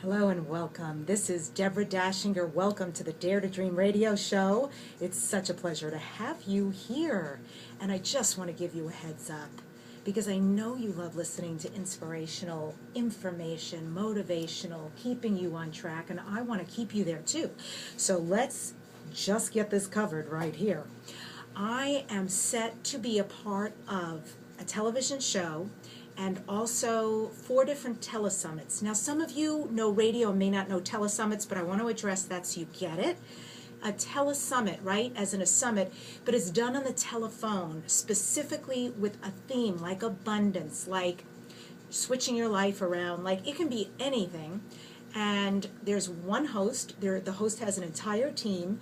Hello and welcome. This is Deborah Dachinger. Welcome to the Dare to Dream radio show. It's such a pleasure to have you here. And I just want to give you a heads up because I know you love listening to inspirational information, motivational, keeping you on track, and I want to keep you there too. So let's just get this covered right here. I am set to be a part of a television show and also 4 different telesummits. Now, some of you know radio and may not know telesummits, but I want to address that so you get it. A telesummit, right, as in a summit, but it's done on the telephone, specifically with a theme like abundance, like switching your life around, like it can be anything. And there's one host, the host has an entire team.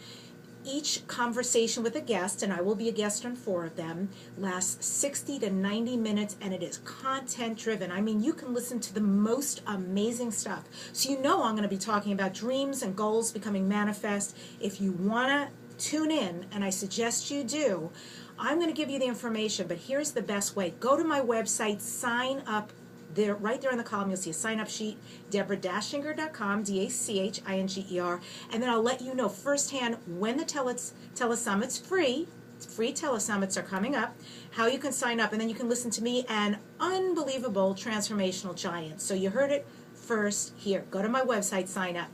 Each conversation with a guest, and I will be a guest on 4 of them, lasts 60 to 90 minutes, and it is content driven. I mean, you can listen to the most amazing stuff. So you know I'm going to be talking about dreams and goals becoming manifest. If you want to tune in, and I suggest you do, I'm going to give you the information, but here's the best way. Go to my website, sign up. There, right there in the column, you'll see a sign-up sheet, DeborahDachinger.com, DaChinger, and then I'll let you know firsthand when the telesummit's free telesummits are coming up, how you can sign up, and then you can listen to me and unbelievable transformational giants. So you heard it first here. Go to my website, sign up.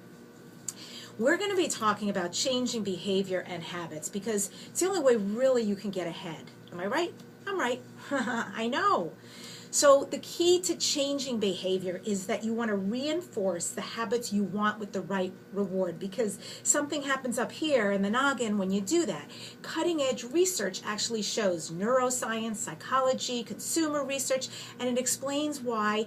We're going to be talking about changing behavior and habits because it's the only way really you can get ahead. Am I right? I'm right. I know. So the key to changing behavior is that you want to reinforce the habits you want with the right reward, because something happens up here in the noggin when you do that. Cutting edge research actually shows neuroscience, psychology, consumer research, and it explains why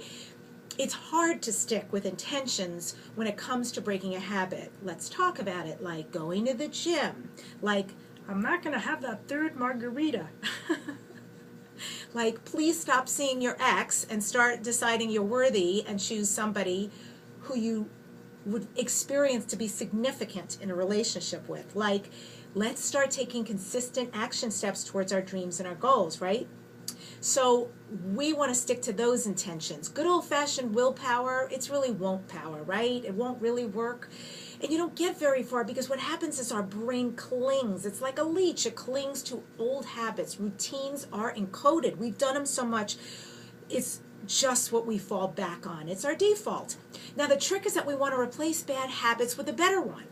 it's hard to stick with intentions when it comes to breaking a habit. Let's talk about it, like going to the gym, like I'm not going to have that 3rd margarita. Like, please stop seeing your ex and start deciding you're worthy and choose somebody who you would experience to be significant in a relationship with. Like, let's start taking consistent action steps towards our dreams and our goals, right? So we want to stick to those intentions. Good old-fashioned willpower, it's really won't power, right? It won't really work. And you don't get very far because what happens is our brain clings. It's like a leech. It clings to old habits. Routines are encoded. We've done them so much, it's just what we fall back on. It's our default. Now the trick is that we want to replace bad habits with a better one.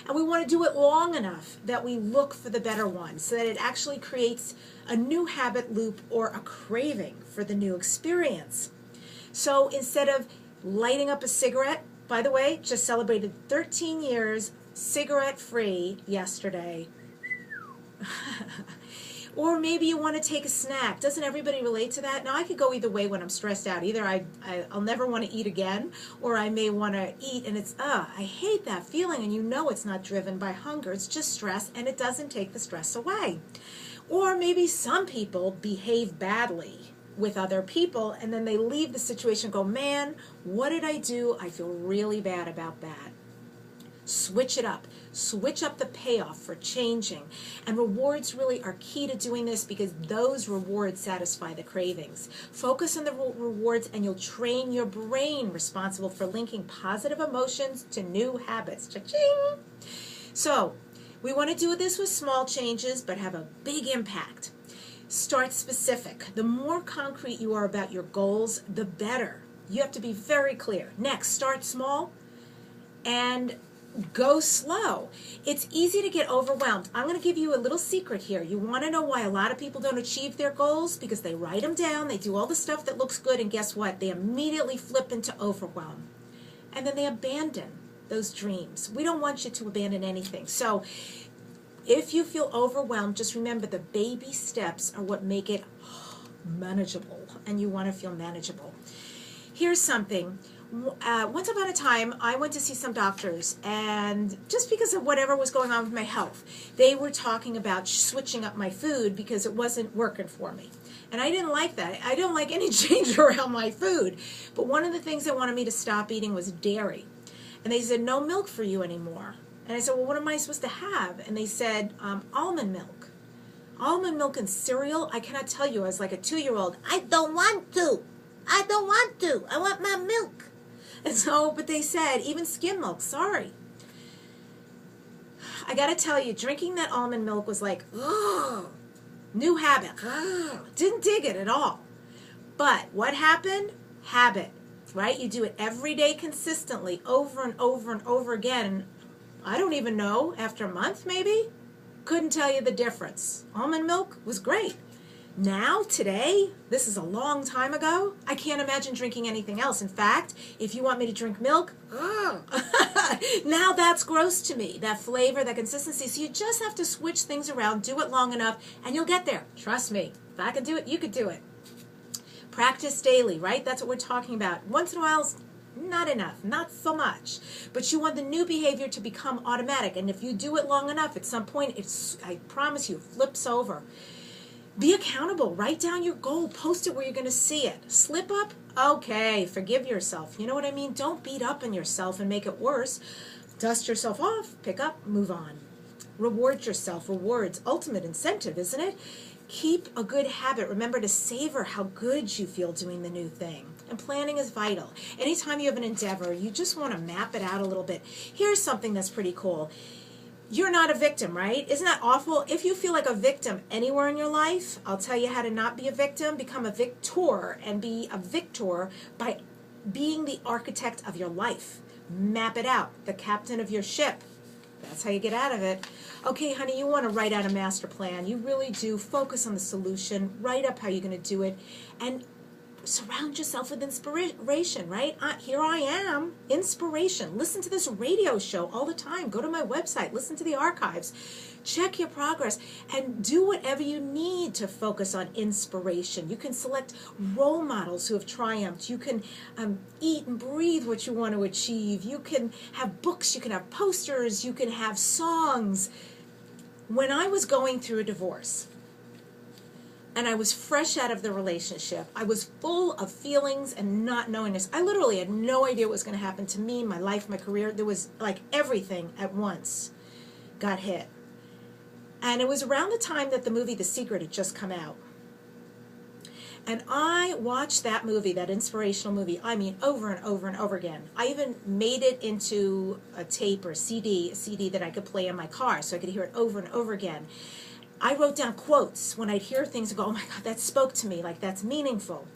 And we want to do it long enough that we look for the better one so that it actually creates a new habit loop or a craving for the new experience. So instead of lighting up a cigarette, by the way, just celebrated 13 years cigarette-free yesterday. Or maybe you want to take a snack. Doesn't everybody relate to that? Now, I could go either way when I'm stressed out. Either I'll never want to eat again, or I may want to eat, and it's, I hate that feeling, and you know it's not driven by hunger. It's just stress, and it doesn't take the stress away. Or maybe some people behave badly with other people, and then they leave the situation and go, man, what did I do? I feel really bad about that. Switch it up. Switch up the payoff for changing. And rewards really are key to doing this because those rewards satisfy the cravings. Focus on the rewards and you'll train your brain responsible for linking positive emotions to new habits. Cha-ching! So, we want to do this with small changes but have a big impact. Start specific. The more concrete you are about your goals, the better. You have to be very clear. Next, start small and go slow. It's easy to get overwhelmed. I'm going to give you a little secret here. You want to know why a lot of people don't achieve their goals? Because they write them down, they do all the stuff that looks good, and guess what? They immediately flip into overwhelm. And then they abandon those dreams. We don't want you to abandon anything. So if you feel overwhelmed, just remember the baby steps are what make it manageable, and you want to feel manageable. Here's something. Once upon a time, I went to see some doctors, and just because of whatever was going on with my health, they were talking about switching up my food because it wasn't working for me. And I didn't like that. I don't like any change around my food. But one of the things they wanted me to stop eating was dairy. And they said, no milk for you anymore. And I said, well, what am I supposed to have? And they said, almond milk. Almond milk and cereal? I cannot tell you. I was like a 2-year-old. I don't want to. I want my milk. And so, but they said, even skim milk, sorry. I gotta tell you, drinking that almond milk was like, oh, new habit. Oh, didn't dig it at all. But what happened? Habit, right? You do it every day consistently, over and over and over again. And I don't even know, after a month maybe, couldn't tell you the difference. Almond milk was great. Now, today, this is a long time ago, I can't imagine drinking anything else. In fact, if you want me to drink milk, now that's gross to me. That flavor, that consistency. So you just have to switch things around, do it long enough, and you'll get there. Trust me. If I can do it, you could do it. Practice daily, right? That's what we're talking about. Once in a while, not enough, not so much. But you want the new behavior to become automatic. And if you do it long enough, at some point, I promise you, flips over. Be accountable. Write down your goal. Post it where you're going to see it. Slip up? Okay. Forgive yourself. You know what I mean? Don't beat up on yourself and make it worse. Dust yourself off. Pick up. Move on. Reward yourself. Rewards. Ultimate incentive, isn't it? Keep a good habit. Remember to savor how good you feel doing the new thing. And planning is vital. Anytime you have an endeavor, you just want to map it out a little bit. Here's something that's pretty cool. You're not a victim, right? Isn't that awful? If you feel like a victim anywhere in your life, I'll tell you how to not be a victim. Become a victor, and be a victor by being the architect of your life. Map it out. The captain of your ship. That's how you get out of it. Okay, honey, you want to write out a master plan. You really do. Focus on the solution. Write up how you're going to do it. And surround yourself with inspiration, right? Here I am, inspiration. Listen to this radio show all the time. Go to my website, listen to the archives, check your progress, and do whatever you need to focus on inspiration. You can select role models who have triumphed. You can eat and breathe what you want to achieve. You can have books, you can have posters, you can have songs. When I was going through a divorce, and I was fresh out of the relationship, I was full of feelings and not knowingness. I literally had no idea what was going to happen to me, my life, my career. There was like everything at once got hit. And it was around the time that the movie The Secret had just come out. And I watched that movie, that inspirational movie, I mean, over and over and over again. I even made it into a tape or a CD that I could play in my car so I could hear it over and over again. I wrote down quotes when I'd hear things and go, oh my God, that spoke to me, like that's meaningful.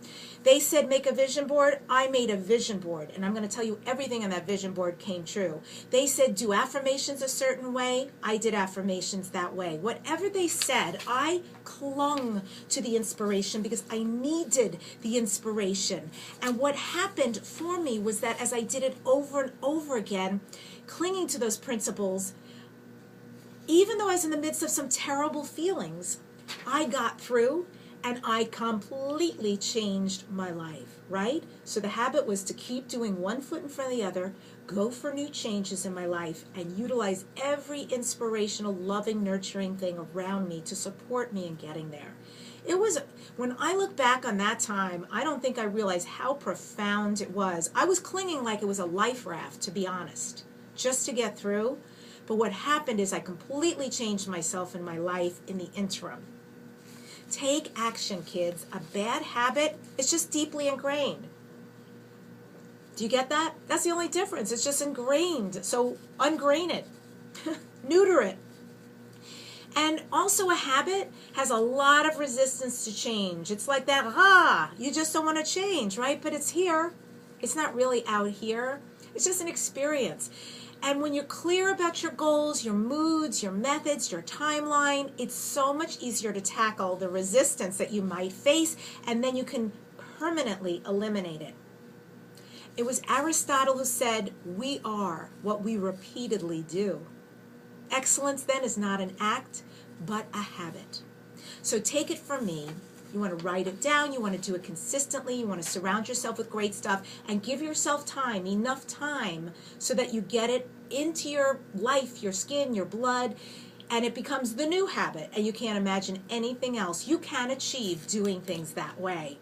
They said make a vision board. I made a vision board, and I'm going to tell you everything on that vision board came true. They said do affirmations a certain way. I did affirmations that way. Whatever they said, I clung to the inspiration because I needed the inspiration. And what happened for me was that as I did it over and over again, clinging to those principles, even though I was in the midst of some terrible feelings, I got through and I completely changed my life, right? So the habit was to keep doing one foot in front of the other, go for new changes in my life, and utilize every inspirational, loving, nurturing thing around me to support me in getting there. It was, when I look back on that time, I don't think I realized how profound it was. I was clinging like it was a life raft, to be honest, just to get through. But what happened is I completely changed myself and my life in the interim. Take action, kids. A bad habit is just deeply ingrained. Do you get that? That's the only difference. It's just ingrained. So ungrain it. Neuter it. And also a habit has a lot of resistance to change. It's like that, you just don't want to change, right? But it's here. It's not really out here. It's just an experience. And when you're clear about your goals, your moods, your methods, your timeline, it's so much easier to tackle the resistance that you might face, and then you can permanently eliminate it. It was Aristotle who said, we are what we repeatedly do. Excellence then is not an act, but a habit. So take it from me. You want to write it down, you want to do it consistently, you want to surround yourself with great stuff, and give yourself time, enough time, so that you get it into your life, your skin, your blood, and it becomes the new habit, and you can't imagine anything else you can achieve doing things that way.